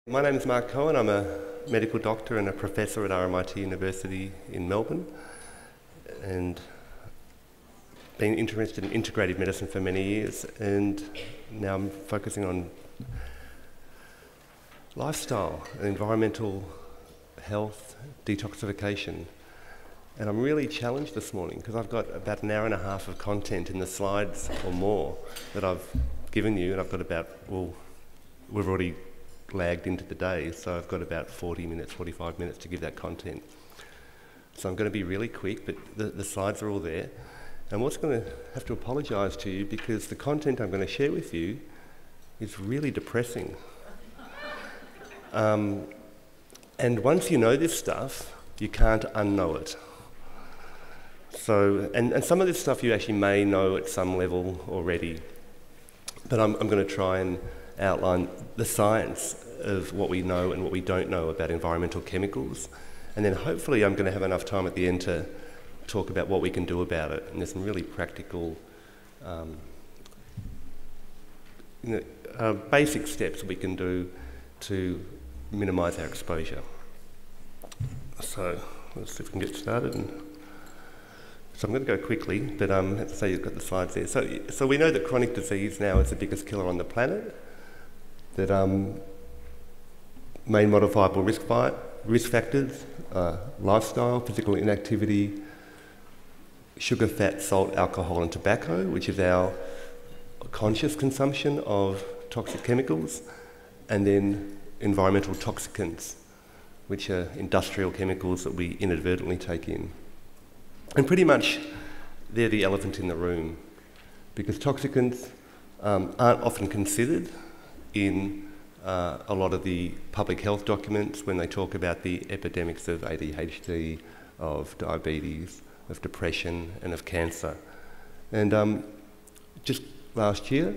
My name is Mark Cohen. I'm a medical doctor and a professor at RMIT University in Melbourne, and been interested in integrative medicine for many years, and now I'm focusing on lifestyle, environmental health, detoxification. And I'm really challenged this morning because I've got about an hour and a half of content in the slides or more that I've given you, and I've got about, well, we've already lagged into the day, so I've got about 40 minutes, 45 minutes to give that content. So I'm going to be really quick, but the slides are all there. And I'm also going to have to apologise to you because the content I'm going to share with you is really depressing. And once you know this stuff, you can't unknow it. So, and some of this stuff you actually may know at some level already, but I'm going to try and outline the science of what we know and what we don't know about environmental chemicals, and then hopefully I'm going to have enough time at the end to talk about what we can do about it. And there's some really practical basic steps we can do to minimise our exposure. So let's see if we can get started. So I'm going to go quickly, but as I say, you've got the slides there. So we know that chronic disease now is the biggest killer on the planet, that main modifiable risk factors, lifestyle, physical inactivity, sugar, fat, salt, alcohol and tobacco, which is our conscious consumption of toxic chemicals, and then environmental toxicants, which are industrial chemicals that we inadvertently take in. And pretty much they're the elephant in the room, because toxicants aren't often considered in a lot of the public health documents when they talk about the epidemics of ADHD, of diabetes, of depression and of cancer. And just last year,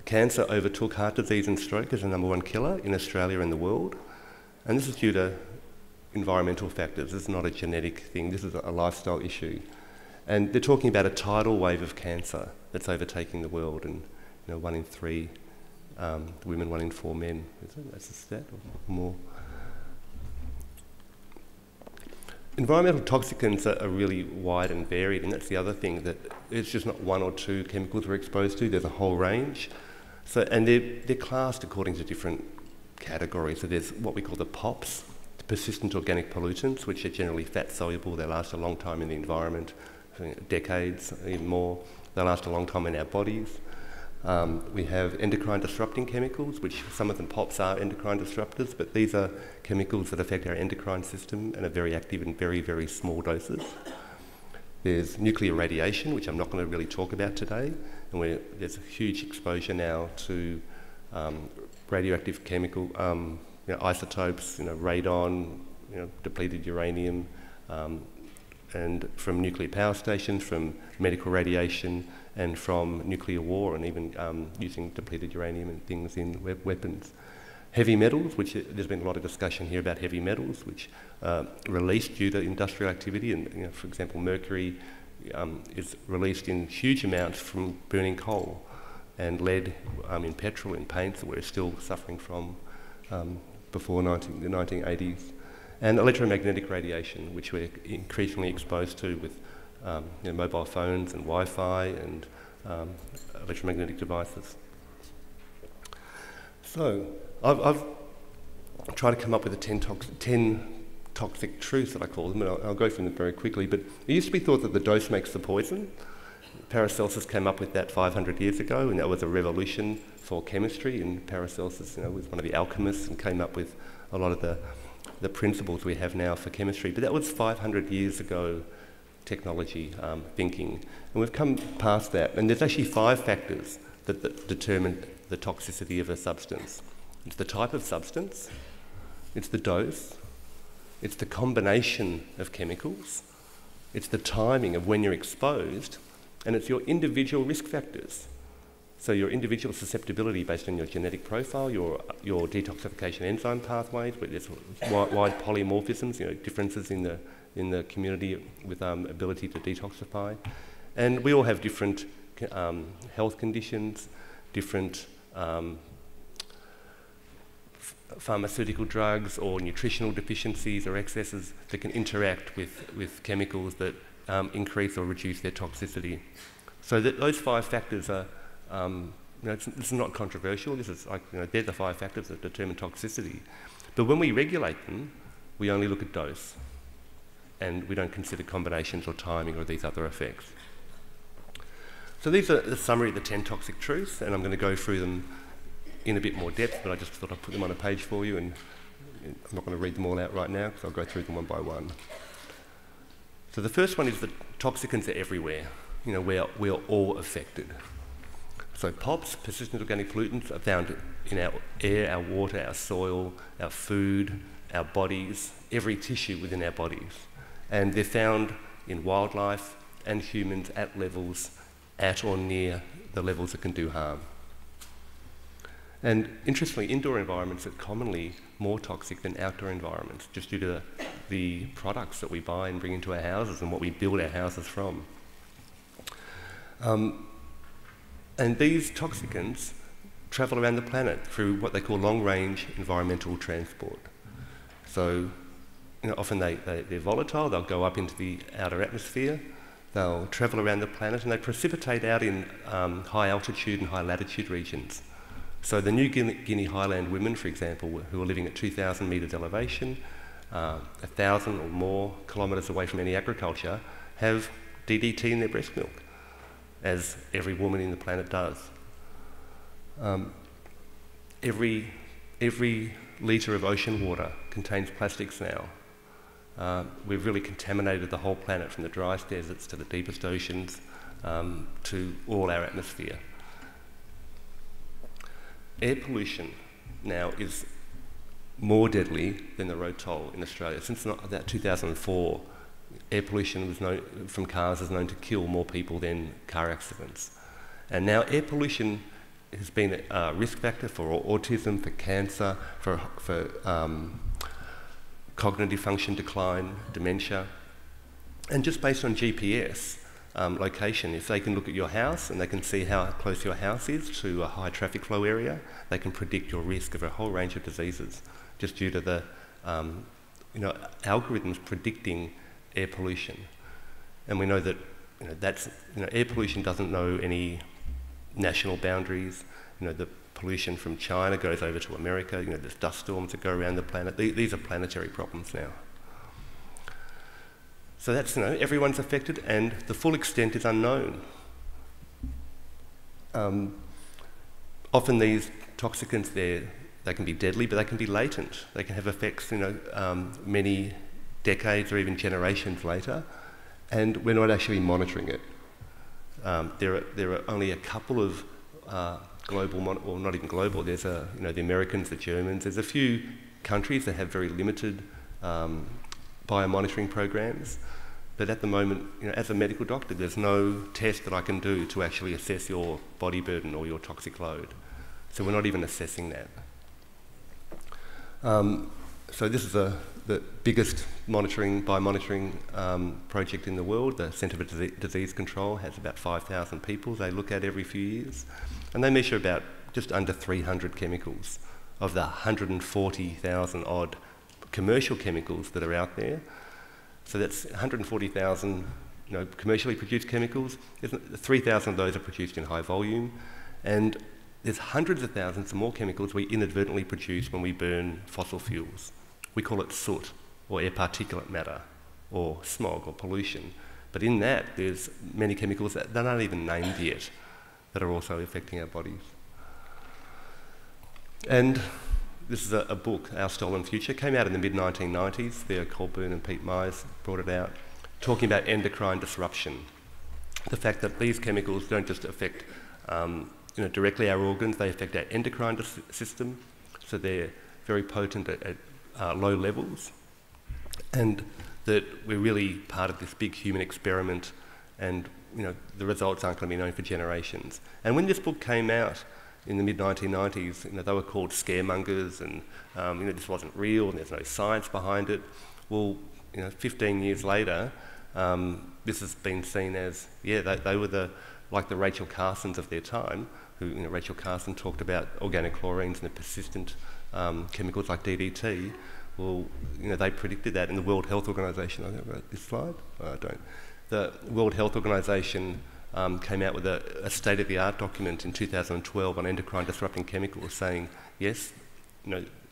cancer overtook heart disease and stroke as the #1 killer in Australia and the world. And this is due to environmental factors. This is not a genetic thing, this is a lifestyle issue. And they're talking about a tidal wave of cancer that's overtaking the world, and 1 in 3 women, 1 in 4 men. That's a stat or more. Environmental toxicants are really wide and varied, and that's the other thing, that it's just not 1 or 2 chemicals we're exposed to, there's a whole range. So, and they're classed according to different categories. So there's what we call the POPs, persistent organic pollutants, which are generally fat soluble. They last a long time in the environment, decades, even more. They last a long time in our bodies. We have endocrine disrupting chemicals, which some of them POPs are endocrine disruptors, but these are chemicals that affect our endocrine system and are very active in very, very small doses. There's nuclear radiation, which I'm not going to really talk about today, and there's a huge exposure now to radioactive chemical isotopes, radon, depleted uranium, and from nuclear power stations, from medical radiation, and from nuclear war, and even using depleted uranium and things in weapons. Heavy metals, which there's been a lot of discussion here about heavy metals, which released due to industrial activity, and for example, mercury is released in huge amounts from burning coal, and lead in petrol, in paints that we're still suffering from before the 1980s, and electromagnetic radiation, which we're increasingly exposed to with mobile phones and Wi-Fi and electromagnetic devices. So I've tried to come up with 10 toxic truths that I call them, and I'll go through them very quickly, but it used to be thought that the dose makes the poison. Paracelsus came up with that 500 years ago, and that was a revolution for chemistry, and Paracelsus was one of the alchemists and came up with a lot of the principles we have now for chemistry. But that was 500 years ago technology thinking, and we've come past that, and there's actually 5 factors that determine the toxicity of a substance. It's the type of substance, it's the dose, it's the combination of chemicals, it's the timing of when you're exposed, and it's your individual risk factors. So your individual susceptibility based on your genetic profile, your detoxification enzyme pathways, where there's wide polymorphisms, differences in the community with ability to detoxify. And we all have different health conditions, different pharmaceutical drugs or nutritional deficiencies or excesses that can interact with chemicals that increase or reduce their toxicity. So those 5 factors are, this is not controversial. This is like, they're the 5 factors that determine toxicity. But when we regulate them, we only look at dose, and we don't consider combinations or timing or these other effects. So these are the summary of the 10 toxic truths, and I'm going to go through them in a bit more depth, but I just thought I'd put them on a page for you, and I'm not going to read them all out right now because I'll go through them one by one. So the first one is that toxicants are everywhere. We're all affected. So POPs, persistent organic pollutants, are found in our air, our water, our soil, our food, our bodies, every tissue within our bodies. And they're found in wildlife and humans at levels at or near the levels that can do harm. And interestingly, indoor environments are commonly more toxic than outdoor environments, just due to the products that we buy and bring into our houses and what we build our houses from. And these toxicants travel around the planet through what they call long-range environmental transport. So, often they're volatile. They'll go up into the outer atmosphere. They'll travel around the planet, and they precipitate out in high altitude and high latitude regions. So the New Guinea highland women, for example, who are living at 2,000 metres elevation, 1,000 or more kilometres away from any agriculture, have DDT in their breast milk, as every woman in the planet does. Every litre of ocean water contains plastics now. We've really contaminated the whole planet, from the driest deserts to the deepest oceans, to all our atmosphere. Air pollution now is more deadly than the road toll in Australia. Since about 2004, air pollution from cars is known to kill more people than car accidents. And now air pollution has been a risk factor for autism, for cancer, for cognitive function decline, dementia. And just based on GPS location, if they can look at your house and they can see how close your house is to a high traffic flow area, they can predict your risk of a whole range of diseases, just due to the algorithms predicting air pollution. And we know that air pollution doesn't know any national boundaries. The pollution from China goes over to America. There's dust storms that go around the planet. These are planetary problems now. So that's, everyone's affected, and the full extent is unknown. Often these toxicants, they can be deadly, but they can be latent. They can have effects, many decades or even generations later, and we're not actually monitoring it. There are only a couple of global, or not even global. There's the Americans, the Germans. There's a few countries that have very limited biomonitoring programs. But at the moment, as a medical doctor, there's no test that I can do to actually assess your body burden or your toxic load. So we're not even assessing that. So this is the biggest biomonitoring project in the world. The Centre for Disease Control has about 5,000 people they look at every few years. And they measure about just under 300 chemicals of the 140,000 odd commercial chemicals that are out there. So that's 140,000 commercially produced chemicals. 3,000 of those are produced in high volume. And there's hundreds of thousands of more chemicals we inadvertently produce when we burn fossil fuels. We call it soot, or air particulate matter, or smog, or pollution. But in that, there's many chemicals that aren't even named yet that are also affecting our bodies. And this is a book, Our Stolen Future. It came out in the mid-1990s. Theo Colburn and Pete Myers brought it out, talking about endocrine disruption. The fact that these chemicals don't just affect directly our organs, they affect our endocrine system, so they're very potent at low levels, and that we're really part of this big human experiment, and the results aren't going to be known for generations. And when this book came out in the mid-1990s, they were called scaremongers, and this wasn't real, and there's no science behind it. Well, 15 years later, this has been seen as, they were like the Rachel Carsons of their time, who, Rachel Carson talked about organic chlorines and the persistent chemicals like DDT, well, they predicted that in the World Health Organization. I wrote this slide. I don't. The World Health Organization came out with a state-of-the-art document in 2012 on endocrine disrupting chemicals, saying yes,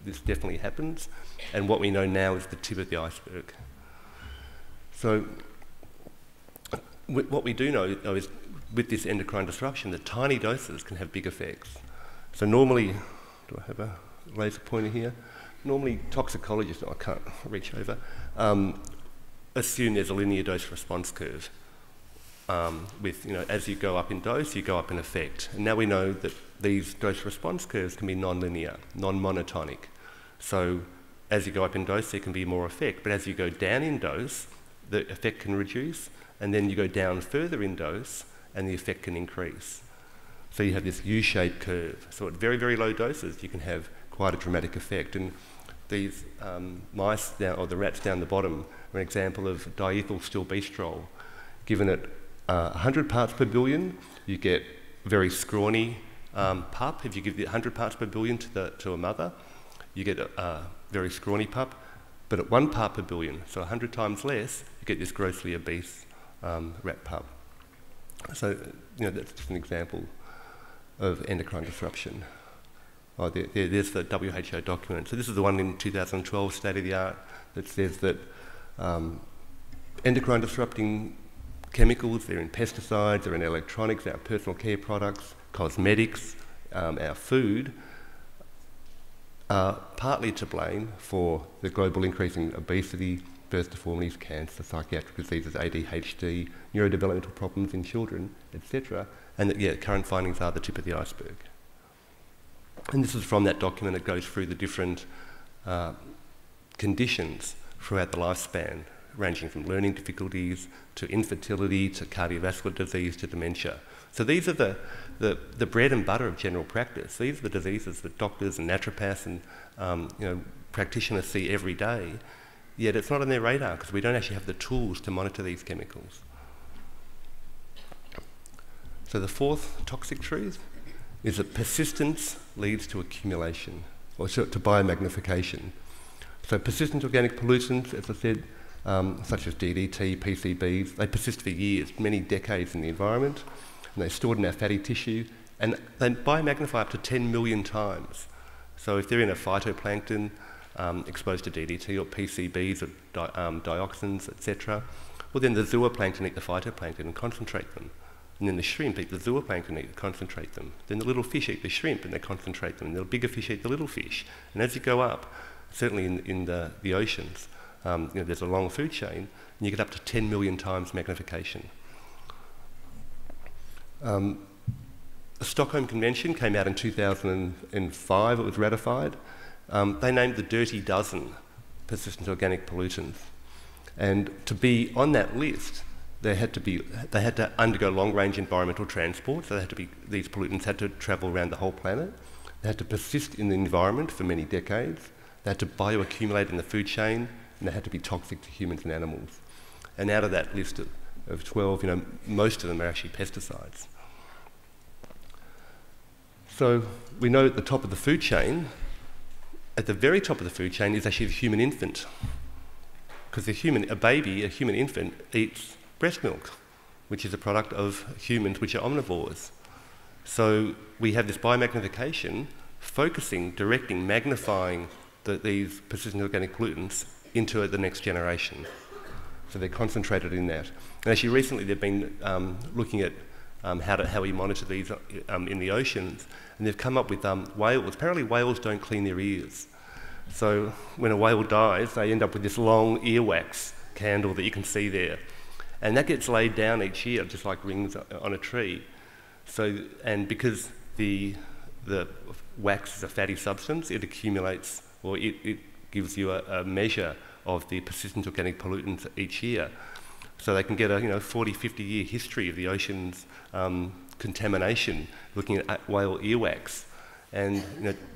this definitely happens, and what we know now is the tip of the iceberg. So what we do know though, is with this endocrine disruption that tiny doses can have big effects. So normally, do I have a laser pointer here? Normally toxicologists, I can't reach over, assume there's a linear dose response curve. With, as you go up in dose, you go up in effect. And now we know that these dose response curves can be non-linear, non-monotonic. So as you go up in dose, there can be more effect. But as you go down in dose, the effect can reduce. And then you go down further in dose, and the effect can increase. So you have this U-shaped curve. So at very, very low doses, you can have quite a dramatic effect. And these mice, or the rats down the bottom, are an example of diethylstilbestrol. Given at 100 parts per billion, you get a very scrawny pup. If you give the 100 parts per billion to a mother, you get a very scrawny pup. But at 1 part per billion, so 100 times less, you get this grossly obese rat pup. So, that's just an example of endocrine disruption. Oh, there's the WHO document. So this is the one in 2012, state of the art, that says that endocrine disrupting chemicals, they're in pesticides, they're in electronics, our personal care products, cosmetics, our food, are partly to blame for the global increase in obesity, birth deformities, cancer, psychiatric diseases, ADHD, neurodevelopmental problems in children, etc. And that, current findings are the tip of the iceberg. And this is from that document. It goes through the different conditions throughout the lifespan, ranging from learning difficulties to infertility to cardiovascular disease to dementia. So these are the bread and butter of general practice. These are the diseases that doctors and naturopaths and practitioners see every day, yet it's not on their radar because we don't actually have the tools to monitor these chemicals. So the fourth toxic truth is that persistence leads to accumulation, or to biomagnification. So persistent organic pollutants, as I said, such as DDT, PCBs, they persist for years, many decades in the environment, and they're stored in our fatty tissue, and they biomagnify up to 10 million times. So if they're in a phytoplankton exposed to DDT or PCBs or dioxins, etc., well then the zooplankton eat the phytoplankton and concentrate them. And then the shrimp eat the zooplankton and concentrate them. Then the little fish eat the shrimp and they concentrate them. And the bigger fish eat the little fish. And as you go up, certainly in the oceans, there's a long food chain, and you get up to 10 million times magnification. The Stockholm Convention came out in 2005, it was ratified. They named the dirty dozen persistent organic pollutants. And to be on that list, they had to undergo long-range environmental transport, so these pollutants had to travel around the whole planet. They had to persist in the environment for many decades. They had to bioaccumulate in the food chain, and they had to be toxic to humans and animals. And out of that list of 12, most of them are actually pesticides. So we know at the top of the food chain, at the very top of the food chain is actually the human infant. Because a human infant eats breast milk, which is a product of humans which are omnivores. So we have this biomagnification focusing, directing, magnifying these persistent organic pollutants into the next generation. So they're concentrated in that. And actually recently they've been looking at how we monitor these in the oceans, and they've come up with whales. Apparently whales don't clean their ears. So when a whale dies, they end up with this long earwax candle that you can see there. And that gets laid down each year, just like rings on a tree. So, and because the wax is a fatty substance, it accumulates, or it gives you a measure of the persistent organic pollutants each year. So they can get a 40, 50-year history of the ocean's contamination, looking at whale earwax. And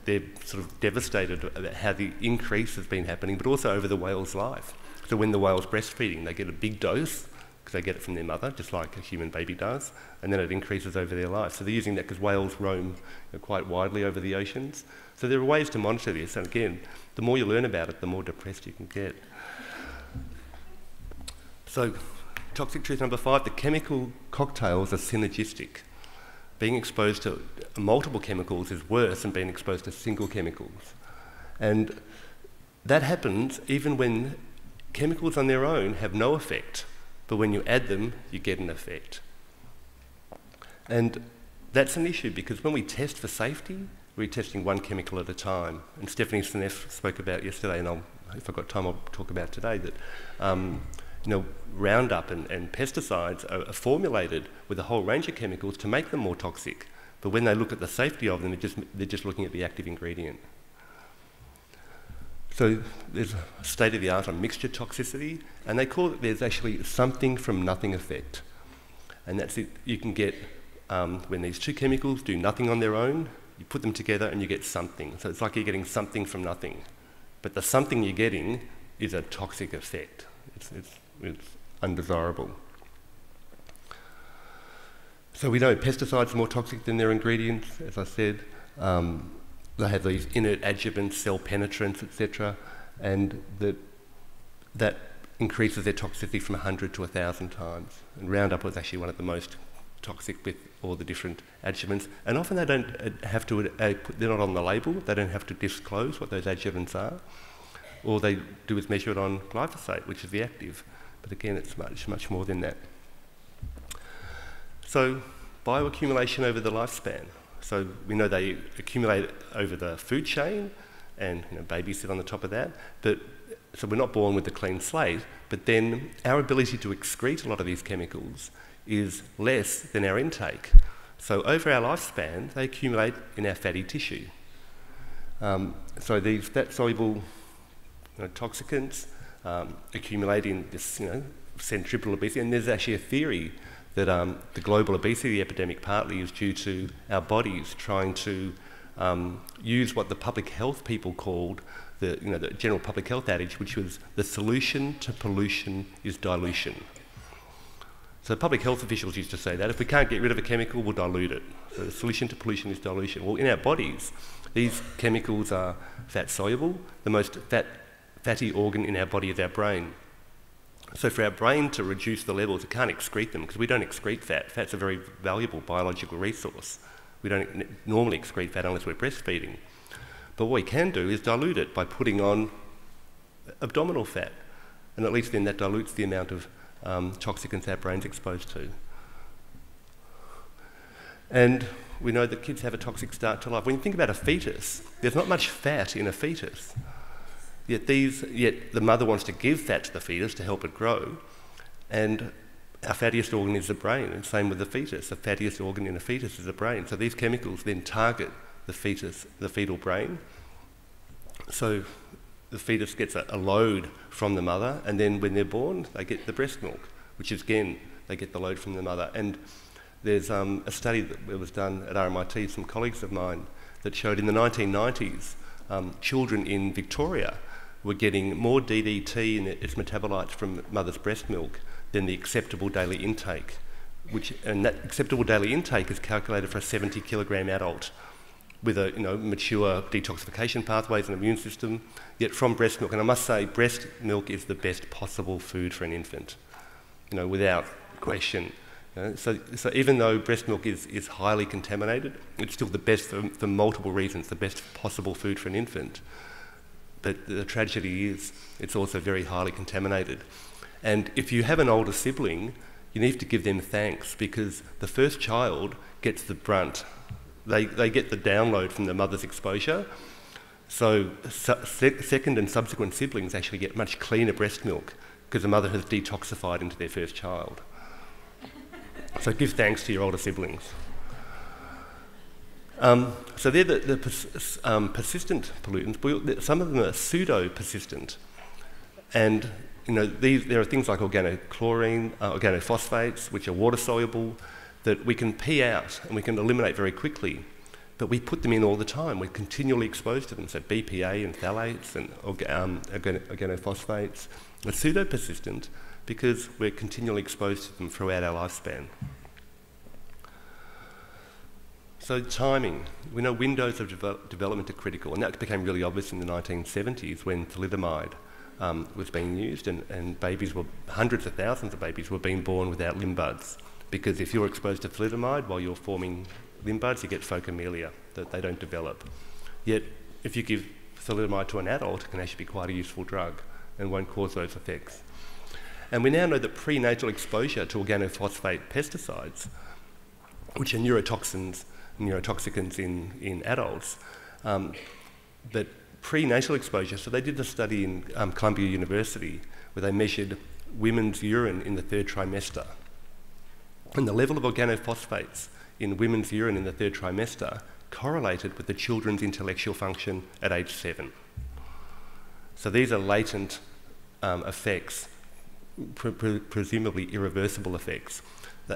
they're sort of devastated about how the increase has been happening, but also over the whale's life. So when the whale's breastfeeding, they get a big dose, because they get it from their mother, just like a human baby does, and then it increases over their life. So they're using that because whales roam quite widely over the oceans. So there are ways to monitor this, and again, the more you learn about it, the more depressed you can get. So, toxic truth number 5, the chemical cocktails are synergistic. Being exposed to multiple chemicals is worse than being exposed to single chemicals. And that happens even when chemicals on their own have no effect, but when you add them, you get an effect. And that's an issue because when we test for safety, we're testing one chemical at a time. And Stephanie Seneff spoke about yesterday, and if I've got time, I'll talk about today, that Roundup and pesticides are formulated with a whole range of chemicals to make them more toxic. But when they look at the safety of them, they're just looking at the active ingredient. So there's a state-of-the-art on mixture toxicity, and they call it there's actually something from nothing effect. And that's it. You can get, when these two chemicals do nothing on their own, you put them together and you get something. So it's like you're getting something from nothing. But the something you're getting is a toxic effect. It's undesirable. So we know pesticides are more toxic than their ingredients, as I said. They have these inert adjuvants, cell penetrants, etc., and that increases their toxicity from 100 to 1,000 times. And Roundup was actually one of the most toxic with all the different adjuvants. And often they don't have to, they're not on the label, they don't have to disclose what those adjuvants are. All they do is measure it on glyphosate, which is the active. But again, it's much more than that. So, bioaccumulation over the lifespan. So we know they accumulate over the food chain, and babies sit on the top of that. So we're not born with a clean slate, but then our ability to excrete a lot of these chemicals is less than our intake. So over our lifespan, they accumulate in our fatty tissue. So these fat-soluble toxicants accumulate in this centripetal obesity, and there's actually a theory that the global obesity epidemic partly is due to our bodies trying to use what the public health people called the general public health adage, which was the solution to pollution is dilution. So public health officials used to say that if we can't get rid of a chemical, we'll dilute it. So the solution to pollution is dilution. Well, in our bodies, these chemicals are fat soluble. The most fatty organ in our body is our brain. So for our brain to reduce the levels, it can't excrete them because we don't excrete fat. Fat's a very valuable biological resource. We don't normally excrete fat unless we're breastfeeding. But what we can do is dilute it by putting on abdominal fat. And at least then that dilutes the amount of toxicants our brain's exposed to. And we know that kids have a toxic start to life. When you think about a fetus, there's not much fat in a fetus. Yet the mother wants to give fat to the fetus to help it grow, and our fattiest organ is the brain, and same with the fetus. The fattiest organ in a fetus is the brain. So these chemicals then target the fetal brain. So the fetus gets a load from the mother, and then when they're born, they get the breast milk, which is again, they get the load from the mother. And there's a study that was done at RMIT, some colleagues of mine, that showed in the 1990s, children in Victoria were getting more DDT in its metabolites from mother's breast milk than the acceptable daily intake, and that acceptable daily intake is calculated for a 70 kilogram adult with a mature detoxification pathways and immune system, yet from breast milk. And I must say, breast milk is the best possible food for an infant, without question. So even though breast milk is highly contaminated, it's still the best for multiple reasons, the best possible food for an infant. But the tragedy is it's also very highly contaminated. And if you have an older sibling, you need to give them thanks because the first child gets the brunt. They get the download from the mother's exposure. So second and subsequent siblings actually get much cleaner breast milk because the mother has detoxified into their first child. So give thanks to your older siblings. So they're the persistent pollutants, but some of them are pseudo-persistent. And there are things like organochlorine, organophosphates, which are water-soluble, that we can pee out and we can eliminate very quickly. But we put them in all the time. We're continually exposed to them. So BPA and phthalates and organophosphates are pseudo-persistent, because we're continually exposed to them throughout our lifespan. So timing. We know windows of development are critical, and that became really obvious in the 1970s when thalidomide was being used, and hundreds of thousands of babies were being born without limb buds, because if you're exposed to thalidomide while you're forming limb buds, you get phocomelia, that they don't develop. Yet, if you give thalidomide to an adult, it can actually be quite a useful drug and won't cause those effects. And we now know that prenatal exposure to organophosphate pesticides, which are neurotoxicants in adults, but prenatal exposure, so they did a study in Columbia University where they measured women's urine in the third trimester. And the level of organophosphates in women's urine in the third trimester correlated with the children's intellectual function at age 7. So these are latent effects, presumably irreversible effects.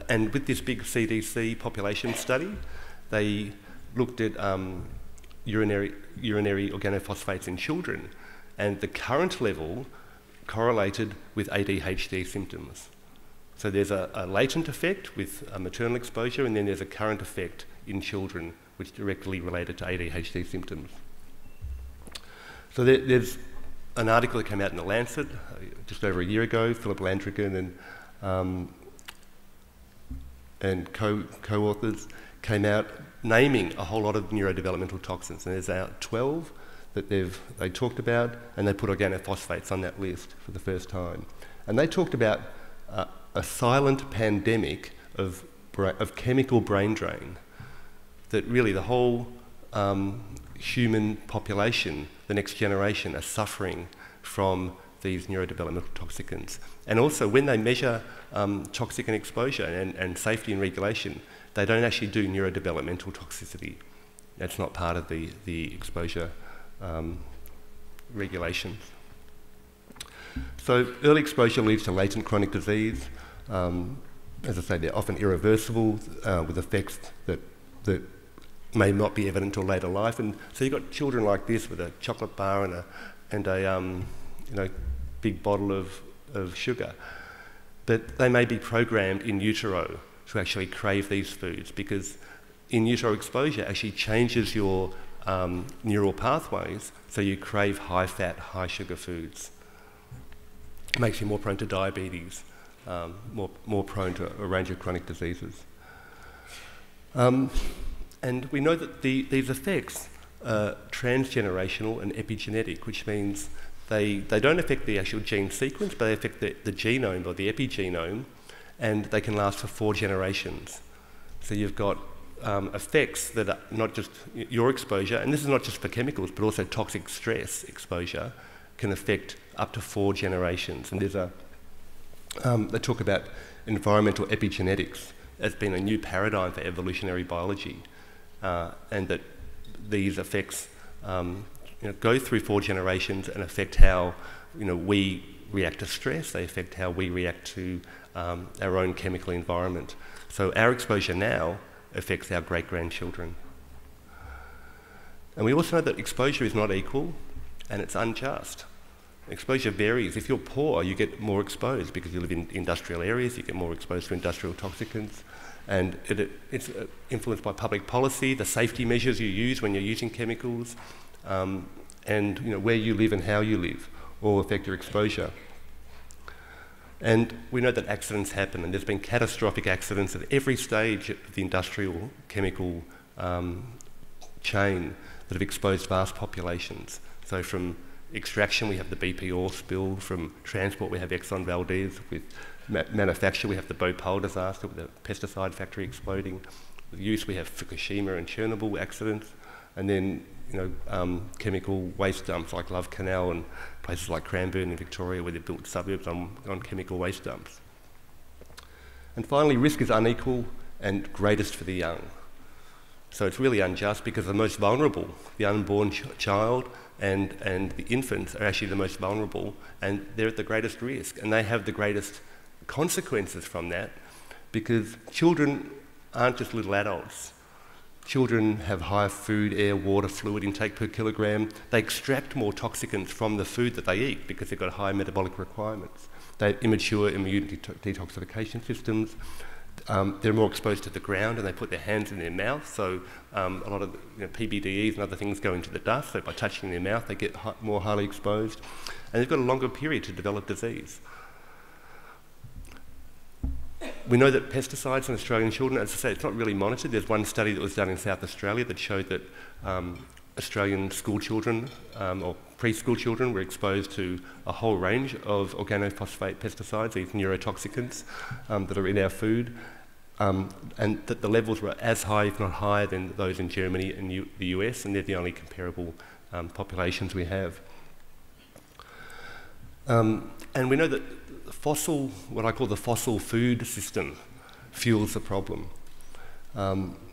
And with this big CDC population study, they looked at urinary organophosphates in children, and the current level correlated with ADHD symptoms. So there's a latent effect with maternal exposure, and then there's a current effect in children which directly related to ADHD symptoms. So there's an article that came out in The Lancet just over a year ago. Philip Landrigan and co-authors came out naming a whole lot of neurodevelopmental toxins, and there's 12 that they talked about, and they put organophosphates on that list for the first time. And they talked about a silent pandemic of chemical brain drain, that really the whole human population, the next generation, are suffering from these neurodevelopmental toxicants. And also, when they measure toxicant exposure and safety and regulation, they don't actually do neurodevelopmental toxicity. That's not part of the exposure regulations. So early exposure leads to latent chronic disease. As I say, they're often irreversible with effects that may not be evident until later life. And so you've got children like this with a chocolate bar and a big bottle of sugar. But they may be programmed in utero to actually crave these foods, because in utero exposure actually changes your neural pathways, so you crave high-fat, high-sugar foods. It makes you more prone to diabetes, more prone to a range of chronic diseases. And we know that these effects are transgenerational and epigenetic, which means they don't affect the actual gene sequence, but they affect the genome or the epigenome, and they can last for 4 generations. So you've got effects that are not just your exposure, and this is not just for chemicals, but also toxic stress exposure can affect up to 4 generations. And there's they talk about environmental epigenetics as being a new paradigm for evolutionary biology, and that these effects go through 4 generations and affect how we react to stress. They affect how we react to our own chemical environment. So our exposure now affects our great-grandchildren. And we also know that exposure is not equal and it's unjust. Exposure varies. If you're poor, you get more exposed because you live in industrial areas, you get more exposed to industrial toxicants, and it's influenced by public policy, the safety measures you use when you're using chemicals, and where you live and how you live all affect your exposure. And we know that accidents happen, and there's been catastrophic accidents at every stage of the industrial chemical chain that have exposed vast populations. So from extraction, we have the BP oil spill. From transport, we have Exxon Valdez. With manufacture, we have the Bhopal disaster with the pesticide factory exploding. With use, we have Fukushima and Chernobyl accidents. And then, chemical waste dumps like Love Canal and places like Cranbourne in Victoria, where they built suburbs on chemical waste dumps. And finally, risk is unequal and greatest for the young. So it's really unjust because the most vulnerable, the unborn child and the infants, are actually the most vulnerable, and they're at the greatest risk, and they have the greatest consequences from that, because children aren't just little adults. Children have higher food, air, water, fluid intake per kilogram. They extract more toxicants from the food that they eat because they've got high metabolic requirements. They have immature immune detoxification systems. They're more exposed to the ground, and they put their hands in their mouth, so a lot of PBDEs and other things go into the dust, so by touching their mouth they get more highly exposed, and they've got a longer period to develop disease. We know that pesticides in Australian children, as I say, it's not really monitored. There's one study that was done in South Australia that showed that Australian school children or preschool children were exposed to a whole range of organophosphate pesticides, these neurotoxicants that are in our food, and that the levels were as high, if not higher, than those in Germany and the US, and they're the only comparable populations we have. And we know that what I call the fossil food system, fuels the problem.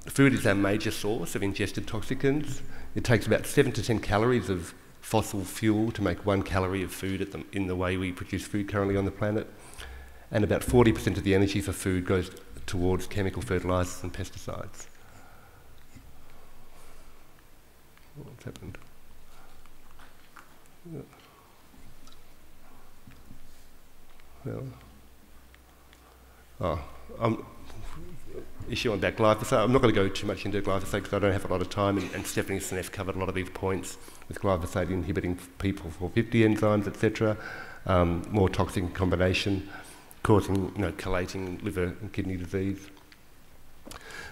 Food is our major source of ingested toxicants. It takes about 7 to 10 calories of fossil fuel to make 1 calorie of food in the way we produce food currently on the planet. And about 40% of the energy for food goes towards chemical fertilisers and pesticides. What's happened? Issue on that glyphosate. I'm not going to go too much into glyphosate because I don't have a lot of time, and Stephanie Seneff covered a lot of these points with glyphosate inhibiting P450 enzymes, etc. More toxic combination, causing chelating liver and kidney disease.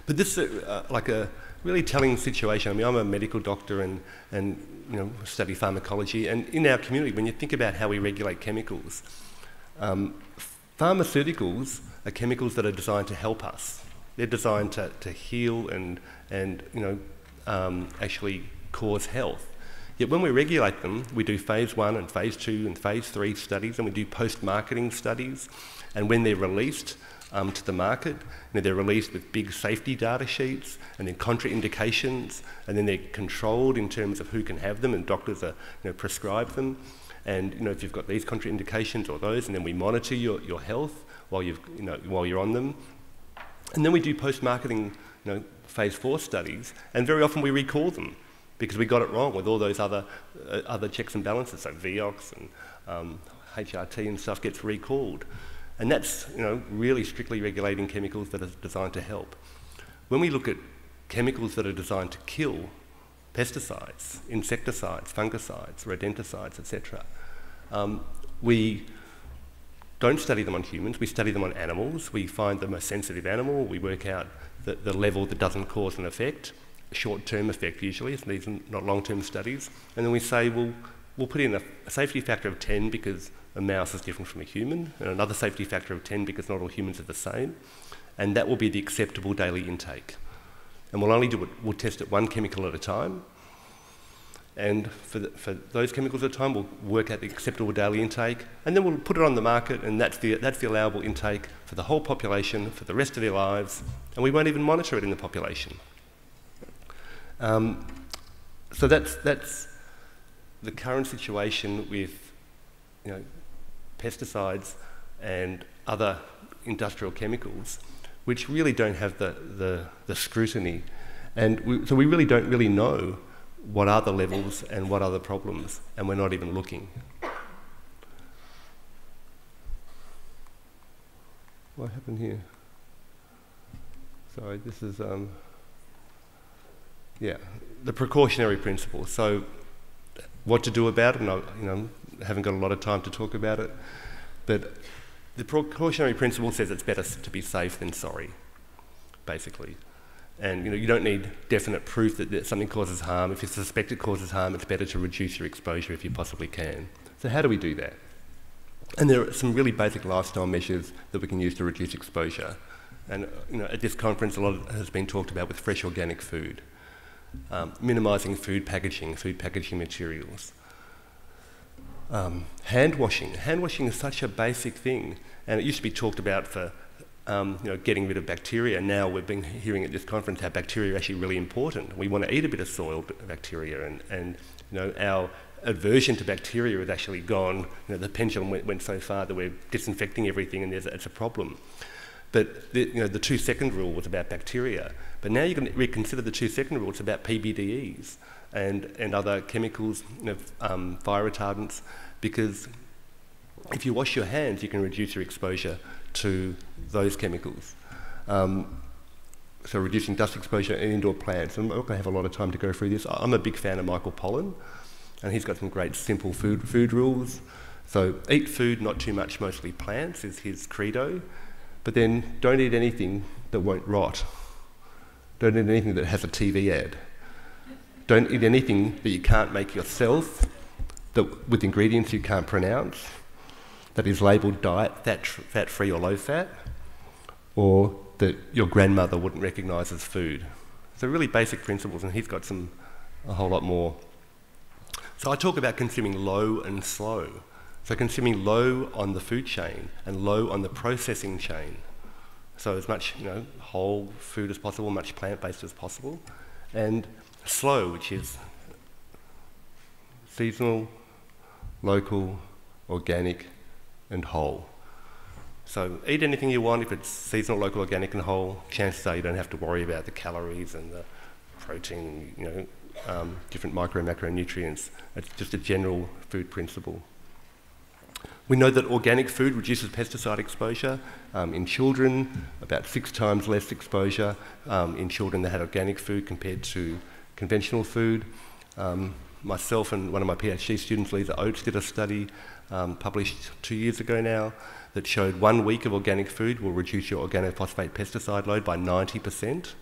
But this is like a really telling situation. I mean, I'm a medical doctor and study pharmacology, and in our community, when you think about how we regulate chemicals, pharmaceuticals are chemicals that are designed to help us. They're designed to heal and actually cause health. Yet when we regulate them, we do phase 1 and phase 2 and phase 3 studies, and we do post-marketing studies. And when they're released to the market, they're released with big safety data sheets and then contraindications, and then they're controlled in terms of who can have them, and doctors are prescribe them. And if you've got these contraindications or those, and then we monitor your health while you're on them. And then we do post-marketing, phase 4 studies, and very often we recall them because we got it wrong with all those other checks and balances. So VOX and HRT and stuff gets recalled, and that's really strictly regulating chemicals that are designed to help. When we look at chemicals that are designed to kill, pesticides, insecticides, fungicides, rodenticides, etc., we don't study them on humans, we study them on animals. We find the most sensitive animal, we work out the level that doesn't cause an effect, a short-term effect usually, so these are not long-term studies, and then we say, well, we'll put in a safety factor of 10 because a mouse is different from a human, and another safety factor of 10 because not all humans are the same, and that will be the acceptable daily intake. And we'll test it 1 chemical at a time, and for those chemicals at a time, we'll work out the acceptable daily intake, and then we'll put it on the market, and that's the allowable intake for the whole population for the rest of their lives, and we won't even monitor it in the population. So that's the current situation with pesticides and other industrial chemicals, which really don't have the scrutiny, and so we really don't really know what are the levels and what are the problems, and we're not even looking. What happened here? Sorry, this is the precautionary principle. So what to do about it, and I haven't got a lot of time to talk about it, but the precautionary principle says it's better to be safe than sorry, basically. And you don't need definite proof that something causes harm. If you suspect it causes harm, it's better to reduce your exposure if you possibly can. So how do we do that? And there are some really basic lifestyle measures that we can use to reduce exposure. And at this conference, a lot has been talked about with fresh organic food, minimising food packaging materials. Hand washing. Hand washing is such a basic thing, and it used to be talked about for getting rid of bacteria. Now we've been hearing at this conference how bacteria are actually really important. We want to eat a bit of soil bacteria, and our aversion to bacteria has actually gone. The pendulum went so far that we're disinfecting everything, and it's a problem. But the 2-second rule was about bacteria. But now you can reconsider the 2-second rule. It's about PBDEs and other chemicals, fire retardants, because if you wash your hands, you can reduce your exposure to those chemicals. So reducing dust exposure in indoor plants. I'm not going to have a lot of time to go through this. I'm a big fan of Michael Pollan, and he's got some great simple food rules. So eat food, not too much, mostly plants, is his credo. But then don't eat anything that won't rot. Don't eat anything that has a TV ad. Don't eat anything that you can't make yourself, that with ingredients you can't pronounce, that is labelled diet, fat-free or low-fat, or that your grandmother wouldn't recognise as food. So really basic principles, and he's got a whole lot more. So I talk about consuming low and slow. So consuming low on the food chain and low on the processing chain. So as much whole food as possible, much plant-based as possible. And slow, which is seasonal, local, organic, and whole. So eat anything you want. If it's seasonal, local, organic, and whole, chances are you don't have to worry about the calories and the protein, different micro and macronutrients. It's just a general food principle. We know that organic food reduces pesticide exposure. In children, about 6 times less exposure in children that had organic food compared to conventional food. Myself and one of my PhD students, Lisa Oates, did a study published 2 years ago now that showed 1 week of organic food will reduce your organophosphate pesticide load by 90%,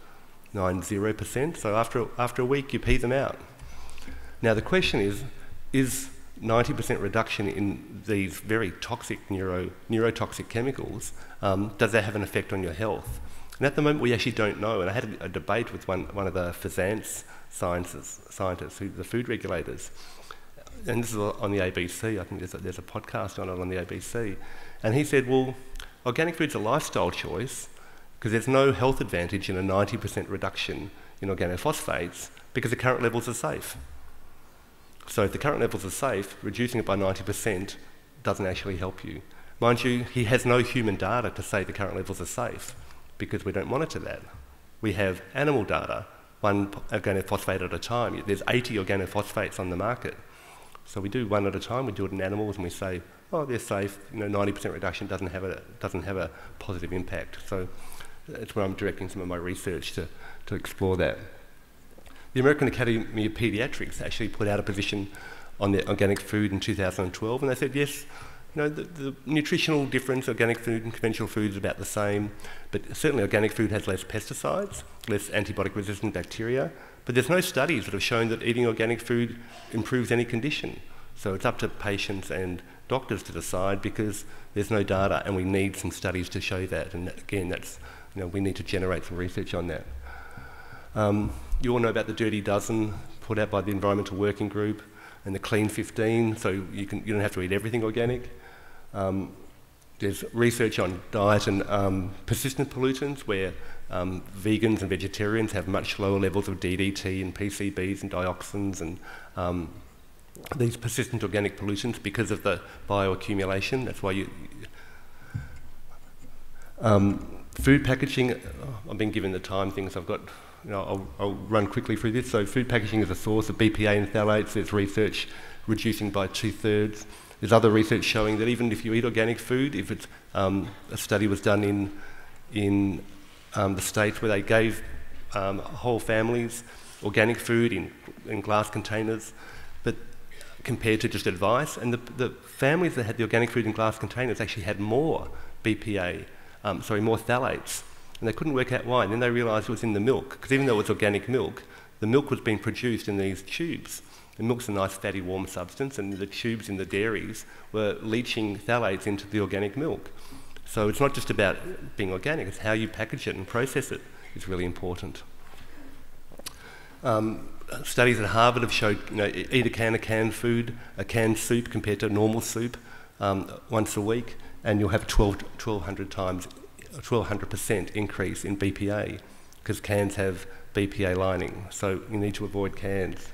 90%. So after a week, you pee them out. Now the question is 90% reduction in these very toxic neurotoxic chemicals, does that have an effect on your health? And at the moment, we actually don't know. And I had a debate with one of the FSANZ scientists, the food regulators. And this is on the ABC. I think there's a podcast on it on the ABC. And he said, well, organic food's a lifestyle choice because there's no health advantage in a 90% reduction in organophosphates because the current levels are safe. So if the current levels are safe, reducing it by 90% doesn't actually help you. Mind you, he has no human data to say the current levels are safe because we don't monitor that. We have animal data, 1 organophosphate at a time. There's 80 organophosphates on the market. So we do 1 at a time, we do it in animals and we say, oh, they're safe, 90% reduction doesn't have a positive impact. So that's where I'm directing some of my research to explore that. The American Academy of Pediatrics actually put out a position on the organic food in 2012, and they said, yes, the nutritional difference, organic food and conventional food is about the same, but certainly organic food has less pesticides, less antibiotic-resistant bacteria, but there's no studies that have shown that eating organic food improves any condition. So it's up to patients and doctors to decide because there's no data, and we need some studies to show that. And again, that's we need to generate some research on that. You all know about the Dirty Dozen put out by the Environmental Working Group and the Clean 15, so you don't have to eat everything organic. There's research on diet and persistent pollutants where vegans and vegetarians have much lower levels of DDT and PCBs and dioxins and these persistent organic pollutants because of the bioaccumulation. That's why food packaging, I've been given the time things I've got. I'll run quickly through this. So food packaging is a source of BPA and phthalates. There's research reducing by 2/3. There's other research showing that even if you eat organic food, if it's a study was done in the States where they gave whole families organic food in glass containers, but compared to just advice, and the families that had the organic food in glass containers actually had more BPA, more phthalates. And they couldn't work out why. And then they realised it was in the milk, because even though it was organic milk, the milk was being produced in these tubes. The milk's a nice fatty warm substance, and the tubes in the dairies were leaching phthalates into the organic milk. So it's not just about being organic, it's how you package it and process it is really important. Studies at Harvard have showed, eat a can of canned food, a canned soup compared to normal soup once a week, and you'll have 1,200% increase in BPA because cans have BPA lining, so you need to avoid cans.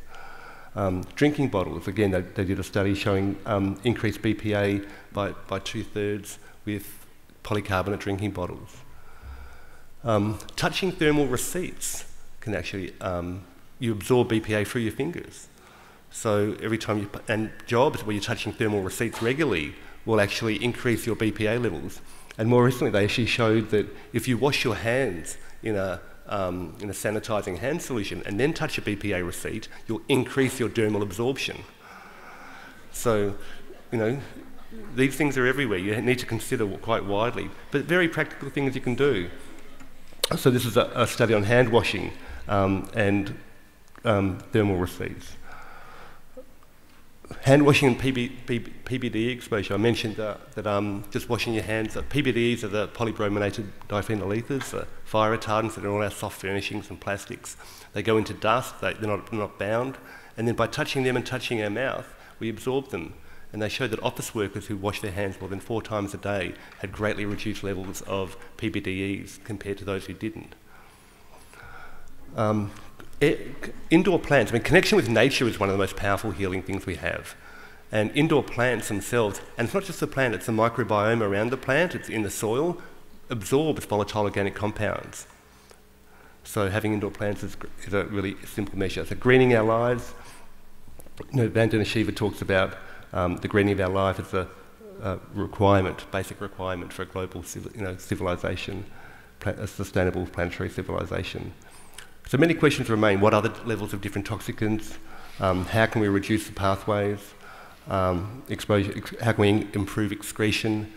Drinking bottles, again, they did a study showing increased BPA by 2/3 with polycarbonate drinking bottles. Touching thermal receipts can actually, you absorb BPA through your fingers. So every time and jobs where you're touching thermal receipts regularly will actually increase your BPA levels. And more recently, they actually showed that if you wash your hands in a sanitising hand solution and then touch a BPA receipt, you'll increase your dermal absorption. So, you know, these things are everywhere. You need to consider quite widely, but very practical things you can do. So this is a study on hand washing and thermal receipts. Hand washing and PBDE exposure. I mentioned that just washing your hands. PBDEs are the polybrominated diphenyl ethers, fire retardants that are in all our soft furnishings and plastics. They go into dust, they're not bound, and then by touching them and touching our mouth, we absorb them. And they showed that office workers who wash their hands more than 4 times a day had greatly reduced levels of PBDEs compared to those who didn't. Indoor plants, I mean, connection with nature is one of the most powerful healing things we have. And indoor plants themselves, and it's not just the plant, it's the microbiome around the plant, it's in the soil, absorbs volatile organic compounds. So having indoor plants is a really simple measure. So greening our lives, you know, Vandana Shiva talks about the greening of our life as a requirement, basic requirement for a global civilization, a sustainable planetary civilization. So many questions remain. What other levels of different toxicants? How can we reduce the pathways? Exposure, how can we improve excretion?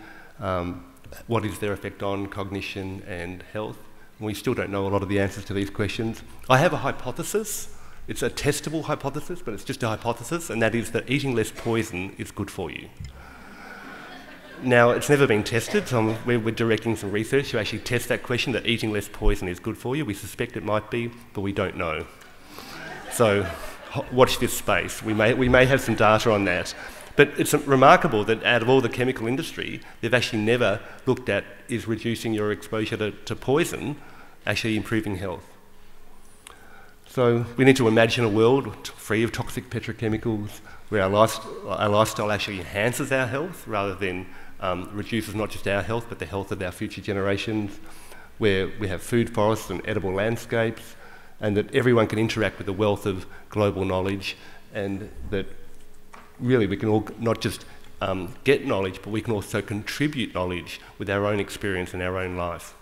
What is their effect on cognition and health? And we still don't know a lot of the answers to these questions. I have a hypothesis. It's a testable hypothesis, but it's just a hypothesis, and that is that eating less poison is good for you. Now, it's never been tested, so we're directing some research to actually test that question, that eating less poison is good for you. We suspect it might be, but we don't know. So watch this space. We may have some data on that. But it's remarkable that out of all the chemical industry, they've actually never looked at is reducing your exposure to poison actually improving health. So we need to imagine a world free of toxic petrochemicals where our lifestyle actually enhances our health rather than reduces not just our health but the health of our future generations, where we have food forests and edible landscapes, and that everyone can interact with the wealth of global knowledge, and that really we can all not just get knowledge, but we can also contribute knowledge with our own experience in our own life.